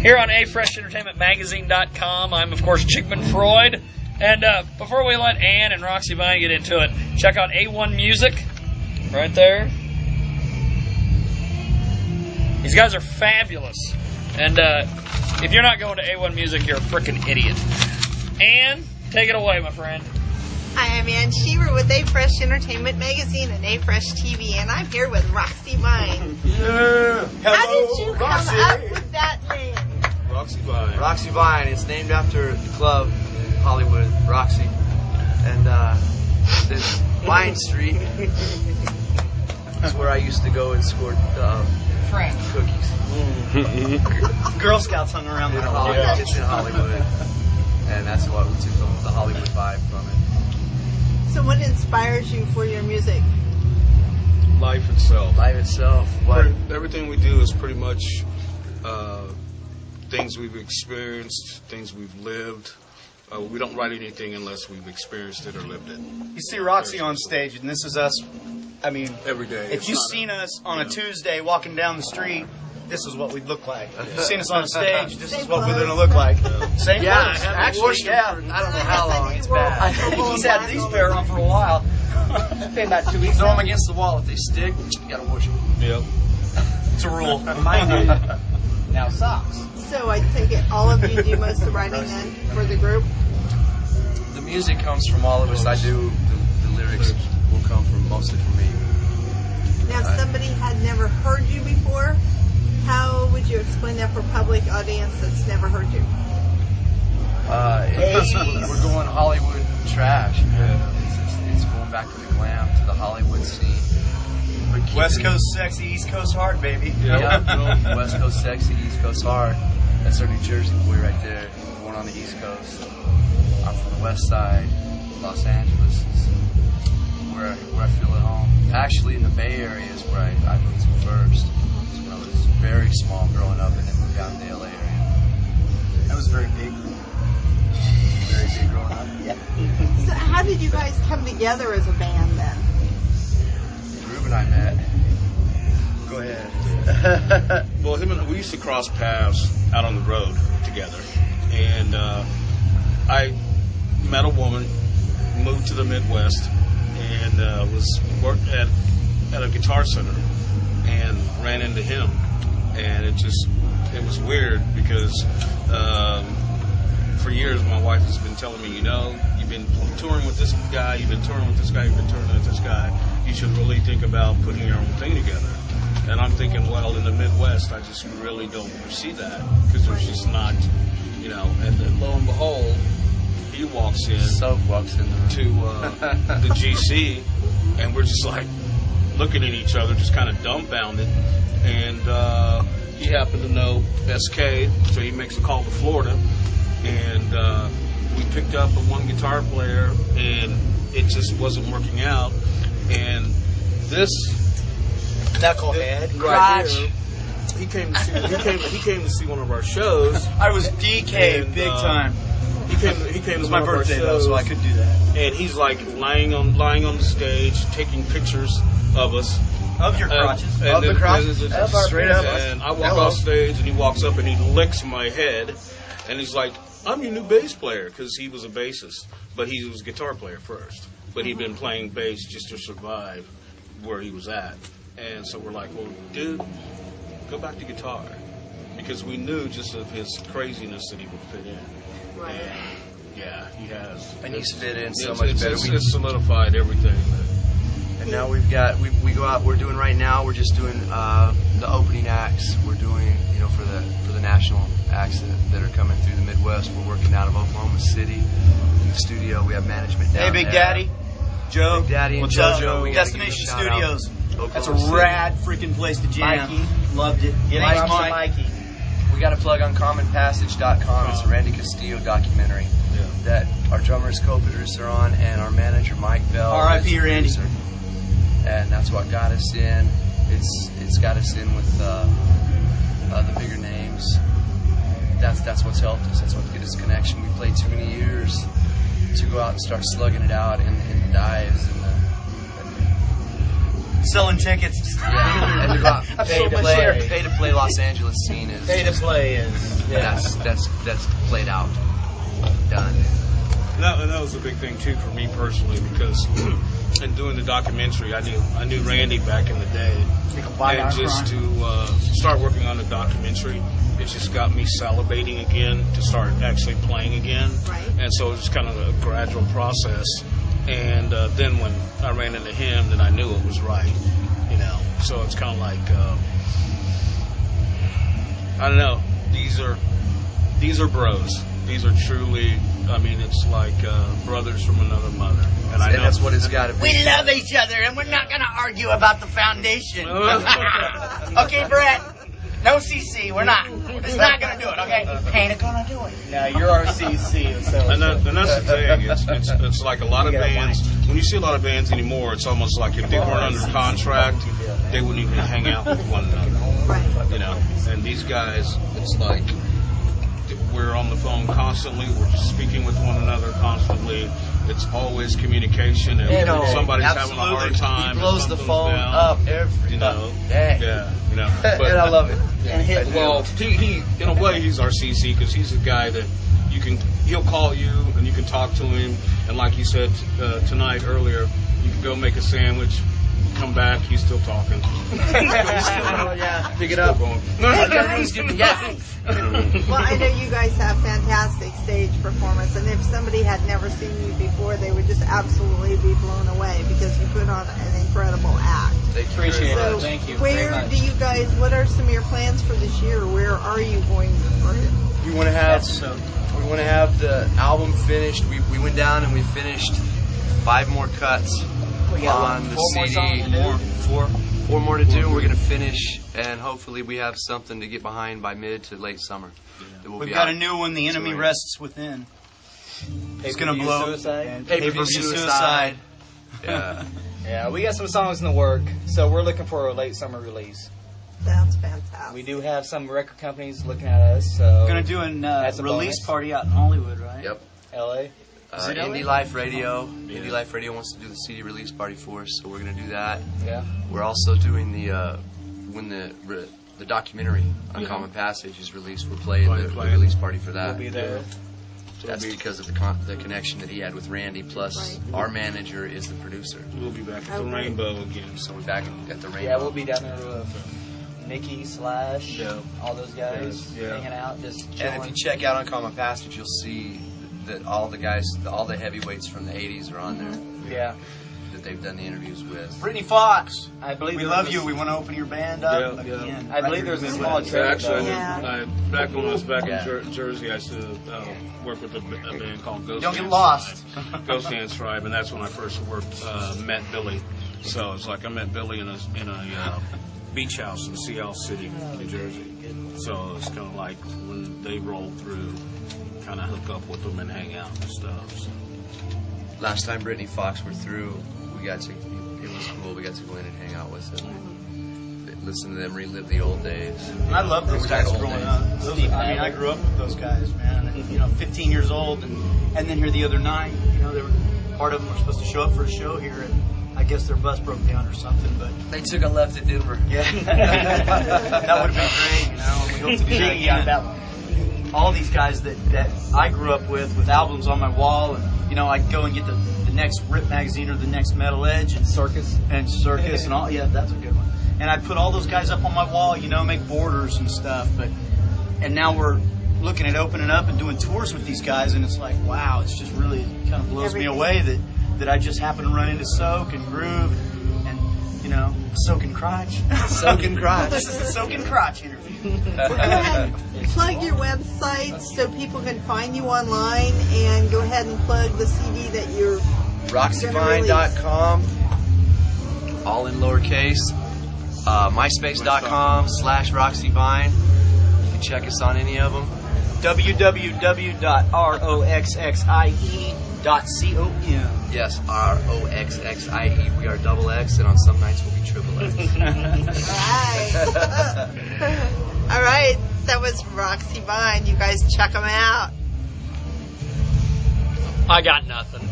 here on afreshentertainmentmagazine.com. I'm, of course, Chickman Freud. And before we let Ann and Roxy Vine get into it, check out A1 Music right there. These guys are fabulous. And if you're not going to A1 Music, you're a freaking idiot. Ann, take it away, my friend. Hi, I'm Ann Shearer with A Fresh Entertainment Magazine and A Fresh TV, and I'm here with Roxy Vine. Yeah. How did you come up with that name? Roxy Vine. Roxy Vine. It's named after the club in Hollywood, Roxy. And this Vine Street is where I used to go and score cookies. Girl Scouts hung around there. It's in Hollywood. And that's what we took the Hollywood vibe from it. So what inspires you for your music? Life itself. Life itself. What? Everything we do is pretty much things we've experienced, things we've lived. We don't write anything unless we've experienced it or lived it. You see Roxy on stage, and this is us. I mean, Every day. if you've seen us on a Tuesday walking down the street, this is what we'd look like. If you've seen us on stage, this is what we're going to look like. Same Yeah, clothes. I haven't Actually, washed yeah. them for, I don't know how long. It's bad. I think he's had these pair on for a while. It's been about 2 weeks. Throw them against the wall. If they stick, you gotta wash them. Yep. It's a rule. Mine did. Now socks. So I take it all of you do most of the writing then for the group? The music comes from all of us. I do. The lyrics will come from mostly from me. Now, if somebody had never heard you before, how would you explain that for public audience that's never heard you? We're going Hollywood trash. It's going back to the glam, to the Hollywood scene. West Coast sexy, East Coast hard, baby. Yeah. West Coast sexy, East Coast hard. That's our New Jersey boy right there. Born on the East Coast. I'm from the West Side, Los Angeles. Is where I feel at home. Actually, in the Bay Area is where I moved to first. So when I was very small growing up, and then moved down to the LA area. That was very big. Very big growing up. Yeah. So how did you guys come together as a band then? Rube and I met. Go ahead. Well, we used to cross paths out on the road together. And I met a woman, moved to the Midwest, and worked at a guitar center and ran into him. And it was weird because for years my wife has been telling me, you've been touring with this guy, you've been touring with this guy, you've been touring with this guy. You should really think about putting your own thing together. And I'm thinking, well, in the Midwest, I just really don't foresee that because there's just not, and then lo and behold, he walks in to the GC, and we're just like looking at each other, just kind of dumbfounded. And he happened to know SK, so he makes a call to Florida, and we picked up a one guitar player, and it just wasn't working out. And this Knucklehead. right here, he came to see one of our shows. I was DK And, big time. He came It to was one my of our birthday though, shows, so I could do that. and he's like lying on the stage, taking pictures of us. Of your crotches. And then- Straight up. And I walk off stage, and he walks up and he licks my head, and he's like, "I'm your new bass player," because he was a bassist, but he was a guitar player first. But he'd been playing bass just to survive where he was at. And so we're like, well, dude, go back to guitar. Because we knew just of his craziness that he would fit in. Right. And yeah, he has. And he's fit in so It's- much it's- better. It's solidified everything. And now we go out. We're doing right now. We're just doing the opening acts. We're doing for the national acts that are coming through the Midwest. We're working out of Oklahoma City in the studio. We have management down Hey, Big there. Daddy. Joe. Big Daddy and What's up? JoJo. We gotta give Destination a shout out. Studios. Oklahoma That's a City. rad freaking place to jam. Mikey. Loved it. Mikey. Mikey. We got a plug on commonpassage.com. It's a Randy Castillo documentary that our drummer is co-producer on, and our manager Mike Bell. R.I.P. is Randy. producer. And that's what got us in. It's got us in with the bigger names. That's what's helped us. That's what's get us connection. We played too many years to go out and start slugging it out in the dives and Selling tickets. and to go out, pay to play Los Angeles scene is Pay to play is That's played out, done. That was a big thing too for me personally, because in doing the documentary, I knew Randy back in the day, and just to start working on the documentary, it just got me salivating again to start actually playing again. Right. And so it was kind of a gradual process. And then when I ran into him, then I knew it was right. So it's kind of like I don't know. These are bros. These are truly. I mean, it's like brothers from another mother. And I know that's what it's got to be. We love each other, and we're not going to argue about the foundation. Okay, Brett? No CC. We're not. We're just not going to do it, okay? Ain't going to do it. No, you're our CC. So and that's the thing. It's like a lot of bands. When you see a lot of bands anymore, it's almost like if they weren't under contract, they wouldn't even hang out with one another. Right. And these guys, it's like we're on the phone constantly. We're just speaking with one another constantly. It's always communication. If somebody's having a hard time, he blows the phone down, up every day. Yeah, But, and I love it. Well, he in a way he's our CC because he's a guy that he'll call you and you can talk to him, and like he said tonight earlier, you can go make a sandwich. Come back, he's still talking. Pick it up. Well, I know you guys have fantastic stage performance, and if somebody had never seen you before, they would just absolutely be blown away because you put on an incredible act. They appreciate So it. Thank you. Where do you guys? What are some of your plans for this year? Where are you going to put it? We want to have the album finished. We went down and we finished 5 more cuts on the CD. Four more to do. We're going to finish, and hopefully we have something to get behind by mid to late summer. We've got a new one, The Enemy Rests Within. It's going to blow. Pay-per-view Suicide. Yeah. Yeah, we got some songs in the work, so we're looking for a late summer release. That's fantastic. We do have some record companies looking at us, so... We're going to do a release party out in Hollywood, right? Yep. L.A.? Indie Life Radio. Indie Life Radio wants to do the CD release party for us, so we're going to do that. Yeah. We're also doing when the documentary Uncommon Passage is released, we're playing the release party for that. We'll be there. That's because of the connection that he had with Randy, plus our manager is the producer. We'll be back at the Rainbow again. So we're back at the Rainbow. Yeah, we'll be down there with Nikki, Slash, all those guys hanging out, just chilling. And if you check out Uncommon Passage, you'll see that all the guys, all the heavyweights from the 80s are on there. Yeah. That they've done the interviews with. Brittany Fox, I believe we love you. We want to open your band up again. I believe there's a small trailer. Actually, back when I was back in Jersey, I used to work with a band called Ghost Don't Hand get lost. Ghost Hand Tribe, and that's when I first met Billy. So it's like I met Billy in a beach house in Sea City, New Jersey. So it's kind of like when they roll through, kind of hook up with them and hang out and stuff. So. Last time Brittany Fox were through, it was cool. We got to go in and hang out with them. Listen to them relive the old days. I love those guys growing up. I grew up with those guys, man. And, 15 years old, and then here the other night, they were part of them were supposed to show up for a show here, and I guess their bus broke down or something. But they took a left at Denver. Yeah, that would have been great. We hope to do that again. All these guys that I grew up with albums on my wall, and I'd go and get the next Rip magazine or the next Metal Edge and Circus and all. Yeah, that's a good one. And I'd put all those guys up on my wall, make borders and stuff. And now we're looking at opening up and doing tours with these guys, and it's like, wow, it's just really kind of blows me away that I just happen to run into Soak and Groove and Soak and Crotch. Soak and Crotch. This is the Soak and Crotch interview. Go ahead, plug your website so people can find you online, and go ahead and plug the CD that you're ROXXIEvine.com, all in lowercase. MySpace.com/RoxxieVine. You can check us on any of them. www.roxxie.com. Yes, ROXXIE. We are double X, and on some nights we'll be triple X. All right. That was Roxxie Vine. You guys check them out. I got nothing.